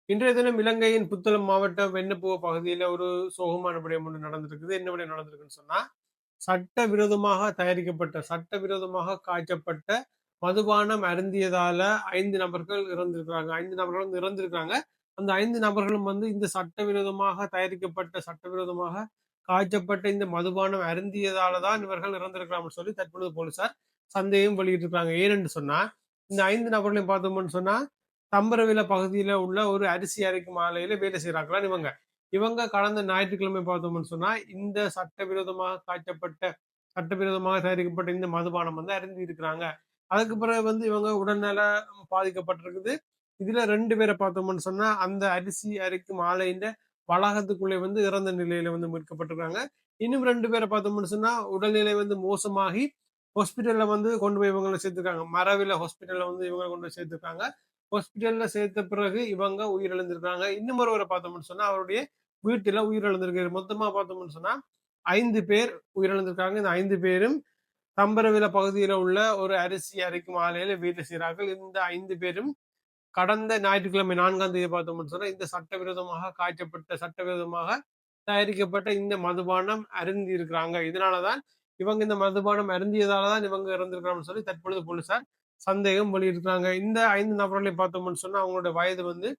இன்றைய தினம் இலங்கையின் புத்தளம் மாவட்டம் வெண்ணப்புவ பகுதியில ஒரு சோகமான விடயம் ஒன்று நடந்திருக்குது. என்ன விடயம் நடந்திருக்குன்னு சொன்னா, சட்டவிரோதமாக காய்ச்சப்பட்ட மதுபானம் அருந்தியதால 5 நபர்கள் இறந்திருக்கிறாங்க. 5 நபர்கள் வந்து இறந்திருக்காங்க. அந்த 5 நபர்களும் வந்து இந்த சட்டவிரோதமாக காய்ச்சப்பட்ட இந்த மதுபானம் அருந்தியதால தான் இவர்கள் இறந்திருக்கலாம்னு சொல்லி தற்பொழுது போலீசார் சந்தேகம் வெளியிட்டிருக்காங்க. ஏனென்று சொன்னா, இந்த 5 நபர்களையும் பார்த்தோம்னு சொன்னா தம்பரவில பகுதியில உள்ள ஒரு அரிசி அரைக்கும் ஆலையில வேலை செய்றாங்களாம் இவங்க. இவங்க கடந்த ஞாயிற்றுக்கிழமை பார்த்தோம்னு சொன்னா, இந்த சட்டவிரோதமாக தயாரிக்கப்பட்ட இந்த மதுபானம் வந்து அருந்தியிருக்கிறாங்க. அதுக்கு பிறகு வந்து இவங்க உடல்நலம் பாதிக்கப்பட்டிருக்குது. இதுல 2 பேர பார்த்தோம்னு சொன்னா, அந்த அரிசி அரைக்கும் ஆலையின்ற வளாகத்துக்குள்ளே வந்து இறந்த நிலையில வந்து மீட்கப்பட்டிருக்காங்க. இன்னும் 2 பேர பார்த்தோம்னு சொன்னா, உடல்நிலை வந்து மோசமாகி ஹாஸ்பிட்டல்ல வந்து கொண்டு போய் இவங்கள சேர்த்துருக்காங்க. மரவில ஹாஸ்பிட்டல்ல வந்து இவங்கள கொண்டு போய் சேர்த்துருக்காங்க. ஹாஸ்பிட்டல்ல சேர்த்த பிறகு இவங்க உயிரிழந்திருக்காங்க. இன்னும் ஒருவர பார்த்தோம்னு சொன்னா, அவருடைய வீட்டில உயிரிழந்திருக்காரு. மொத்தமா பார்த்தோம்னு சொன்னா, 5 பேர் உயிரிழந்திருக்காங்க. இந்த 5 பேரும் தம்பரவில பகுதியில உள்ள ஒரு அரிசி அரைக்கும் ஆலையில வேலை செய்றார்கள். இந்த 5 பேரும் கடந்த ஞாயிற்றுக்கிழமை 4ஆம் தேதி பார்த்தோம்னு சொன்னா, இந்த சட்டவிரோதமாக தயாரிக்கப்பட்ட இந்த மதுபானம் அருந்தியிருக்கிறாங்க. இதனால தான் இவங்க இந்த மதுபானம் அருந்தியதால தான் இவங்க இறந்திருக்கிறாங்கன்னு சொல்லி தற்பொழுது போலீசார் சந்தேகம் வெளியிட்டிருக்காங்க. இந்த 5 நபர்களையும் பார்த்தோம்னு சொன்னா, அவங்களோட வயது வந்து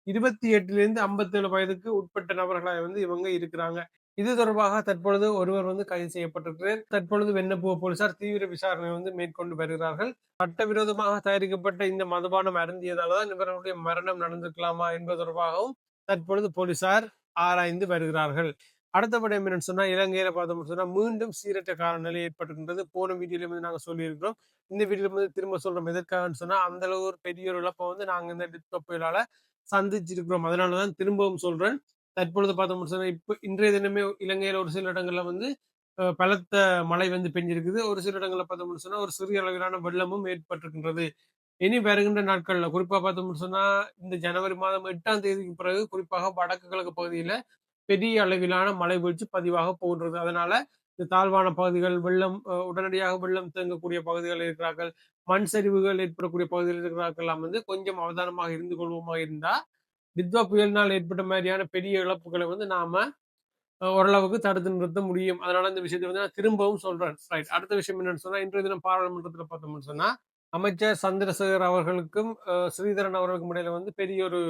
28லிருந்து 57 வயதுக்கு உட்பட்ட நபர்களாக வந்து இவங்க இருக்கிறாங்க. இது தொடர்பாக தற்பொழுது ஒருவர் வந்து கைது செய்யப்பட்டிருக்கிறார். தற்பொழுது வெண்ணப்புவ போலீசார் தீவிர விசாரணை வந்து மேற்கொண்டு வருகிறார்கள். சட்டவிரோதமாக தயாரிக்கப்பட்ட இந்த மதுபானம் அருந்தியதால தான் இவர்களுடைய மரணம் நடந்திருக்கலாமா என்பது தொடர்பாகவும் தற்பொழுது போலீசார் ஆராய்ந்து வருகிறார்கள். அடுத்தபடி என்னன்னு சொன்னா, இலங்கையில பார்த்தோம்னு சொன்னா, மீண்டும் சீரற்ற காலநிலை ஏற்பட்டிருக்கின்றது. போன வீடியோல வந்து நாங்க சொல்லியிருக்கிறோம். இந்த வீடியோல வந்து திரும்ப சொல்றோம். எதற்காகன்னு சொன்னா, அந்த அளவு ஒரு பெரிய ஒரு இழப்ப வந்து நாங்க இந்த டிட்வா புயலால சந்திச்சிருக்கிறோம். அதனால தான் திரும்பவும் சொல்றேன். தற்பொழுது பார்த்தோம்னு சொன்னா, இன்றைய தினமே இலங்கையில ஒரு சில இடங்கள்ல வந்து பலத்த மழை வந்து பெஞ்சிருக்குது. ஒரு சில இடங்கள்ல பார்த்தோம்னு சொன்னா, ஒரு சிறிய அளவிலான வெள்ளமும் ஏற்பட்டிருக்கின்றது. இனி வருகின்ற நாட்கள்ல குறிப்பா பார்த்தோம்னு சொன்னா, இந்த ஜனவரி மாதம் 8ஆம் தேதிக்கு பிறகு குறிப்பாக வடக்கு கிழக்கு பகுதியில பெரிய அளவிலான மழை வீழ்ச்சி பதிவாக போகின்றது. அதனால இந்த தாழ்வான பகுதிகள், உடனடியாக வெள்ளம் தேங்கக்கூடிய பகுதிகள் இருக்கிறார்கள், மண் சரிவுகள் ஏற்படக்கூடிய பகுதிகள் இருக்கிறார்கள்லாம் வந்து கொஞ்சம் அவதானமாக இருந்து கொள்வோமா இருந்தா, டிட்வா புயலினால் ஏற்பட்ட மாதிரியான பெரிய இழப்புகளை வந்து நாம ஓரளவுக்கு தடுத்து நிறுத்த முடியும். அதனால இந்த விஷயத்த வந்து நான் திரும்பவும் சொல்றேன். ரைட். அடுத்த விஷயம் என்னன்னு சொன்னா, இன்றைய தினம் பாராளுமன்றத்துல பார்த்தோம்னு சொன்னா, அமைச்சர் சந்திரசேகர் அவர்களுக்கும், ஸ்ரீதரன் அவர்களுக்கும் இடையில வந்து பெரிய ஒரு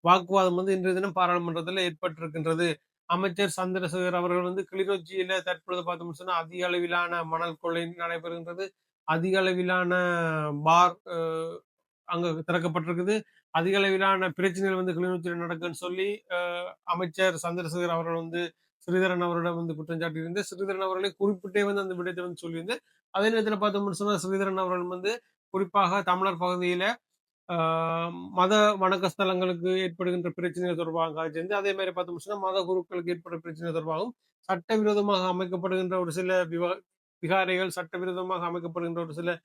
வாக்குவாதம் வந்து இன்றைய தினம் பாராளுமன்றத்துல ஏற்பட்டிருக்கின்றது. அமைச்சர் சந்திரசேகர் அவர்கள் வந்து கிளிநொச்சியில தற்பொழுது பார்த்தோம்னு சொன்னா, அதிக அளவிலான மணல் கொள்ளை நடைபெறுகின்றது. அதிக அளவிலான பார் அங்க திறக்கப்பட்டிருக்குது. அதிக அளவிலான பிரச்சனைகள் வந்து கிளிநொச்சியில நடக்குன்னு சொல்லி, அமைச்சர் சந்திரசேகர் அவர்கள் வந்து ஸ்ரீதரன் அவரிடம் வந்து குற்றம் சாட்டியிருந்தார். ஸ்ரீதரன் அவர்களை குறிப்பிட்டே வந்து அந்த விடயத்தை வந்து சொல்லியிருந்தார். அதே நேரத்துல பார்த்தோம்னு சொன்னா, ஸ்ரீதரன் அவர்கள் வந்து குறிப்பாக தமிழர் பகுதியில ஆ மத வணக்க ஸ்தலங்களுக்கு ஏற்படுகின்ற பிரச்சனைகள் தொடர்பாக சேர்ந்து, அதே மாரி பார்த்தோம்னு சொன்னா, மத குருக்களுக்கு ஏற்படுற பிரச்சனை தொடர்பாகவும், சட்டவிரோதமாக அமைக்கப்படுகின்ற ஒரு சில விகாரைகள், சட்டவிரோதமாக அமைக்கப்படுகின்ற ஒரு சில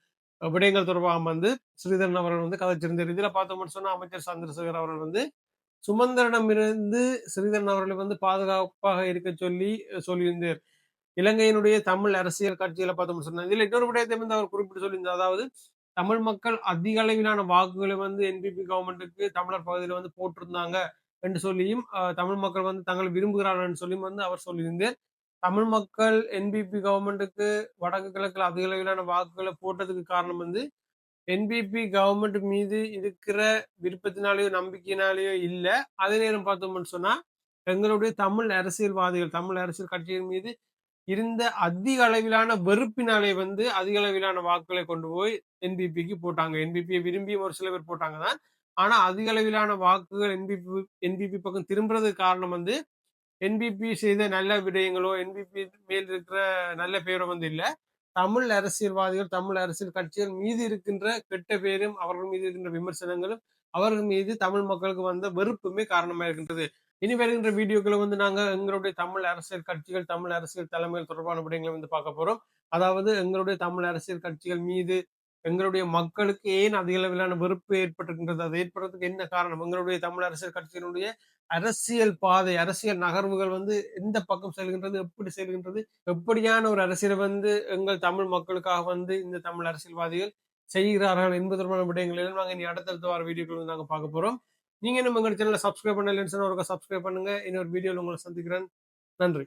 விடயங்கள் தொடர்பாக வந்து ஸ்ரீதரன் அவர்கள் வந்து கதைச்சிருந்தார். இதுல பார்த்தோம்னு சொன்னா, அமைச்சர் சந்திரசேகர் அவர்கள் வந்து சுமந்திரனிடமிருந்து ஸ்ரீதரன் அவர்களை வந்து பாதுகாப்பாக இருக்க சொல்லி சொல்லியிருந்தார். இலங்கையினுடைய தமிழ் அரசியல் கட்சிகளை பார்த்தோம்னு சொன்னா, இதுல இன்னொரு விடயத்தை வந்து அவர் குறிப்பிட்டு சொல்லியிருந்தார். அதாவது தமிழ் மக்கள் அதிக அளவிலான வாக்குகளை வந்து என்பிபி கவர்மெண்ட்டுக்கு தமிழர் பகுதியில வந்து போட்டிருந்தாங்க என்று சொல்லியும், தமிழ் மக்கள் வந்து தங்களை விரும்புகிறார்கள் சொல்லியும் வந்து அவர் சொல்லியிருந்தார். தமிழ் மக்கள் என்பிபி கவர்மெண்ட்டுக்கு வடக்கு கிழக்குல அதிக அளவிலான வாக்குகளை போட்டதுக்கு காரணம் வந்து என்பிபி கவர்மெண்ட் மீது இருக்கிற விருப்பத்தினாலேயோ, நம்பிக்கையினாலேயோ இல்ல. அதே நேரம் பார்த்தோம்னு சொன்னா, எங்களுடைய தமிழ் அரசியல் கட்சிகள் மீது இருந்த அதிக அளவிலான வெறுப்பினாலே வந்து அதிக அளவிலான வாக்குகளை கொண்டு போய் என்பிபிக்கு போட்டாங்க. என்பிபியை விரும்பியும் ஒரு சில பேர் போட்டாங்க தான். ஆனா அதிக அளவிலான வாக்குகள் என்பிபி பக்கம் திரும்புறதுக்கு காரணம் வந்து என்பிபி செய்த நல்ல விடயங்களோ, என்பிபி மேல் இருக்கிற நல்ல பேரோ வந்து இல்ல. தமிழ் அரசியல்வாதிகள், தமிழ் அரசியல் கட்சிகள் மீது இருக்கின்ற கெட்ட பேரும், அவர்கள் மீது இருக்கின்ற விமர்சனங்களும், அவர்கள் மீது தமிழ் மக்களுக்கு வந்த வெறுப்புமே காரணமா இருக்கின்றது. இனி வருகின்ற வீடியோக்கள வந்து நாங்க எங்களுடைய தமிழ் அரசியல் கட்சிகள், தமிழ் அரசியல் தலைமைகள் தொடர்பான விடயங்களை வந்து பார்க்க போறோம். அதாவது எங்களுடைய தமிழ் அரசியல் கட்சிகள் மீது, எங்களுடைய மக்களுக்கு ஏன் அதிக அளவிலான வெறுப்பு ஏற்பட்டிருக்கின்றது? அது ஏற்படுறதுக்கு என்ன காரணம்? எங்களுடைய தமிழ் அரசியல் கட்சியினுடைய அரசியல் பாதை, அரசியல் நகர்வுகள் வந்து எந்த பக்கம் செல்கின்றது? எப்படி செல்கின்றது? எப்படியான ஒரு அரசியலை வந்து எங்கள் தமிழ் மக்களுக்காக வந்து இந்த தமிழ் அரசியல்வாதிகள் செய்கிறார்கள் என்பது தொடர்பான விடயங்கள் எல்லாம் நாங்க இனி அடுத்தடுத்த வார வீடியோக்கள் வந்து நாங்க பார்க்க போறோம். நீங்க இன்னும் எங்க சேனலை சப்ஸ்கிரைப் பண்ணலைன்னு சொன்னா ஒருக்கா சப்ஸ்கிரைப் பண்ணுங்க. இன்னொரு வீடியோல உங்களை சந்திக்கிறேன். நன்றி.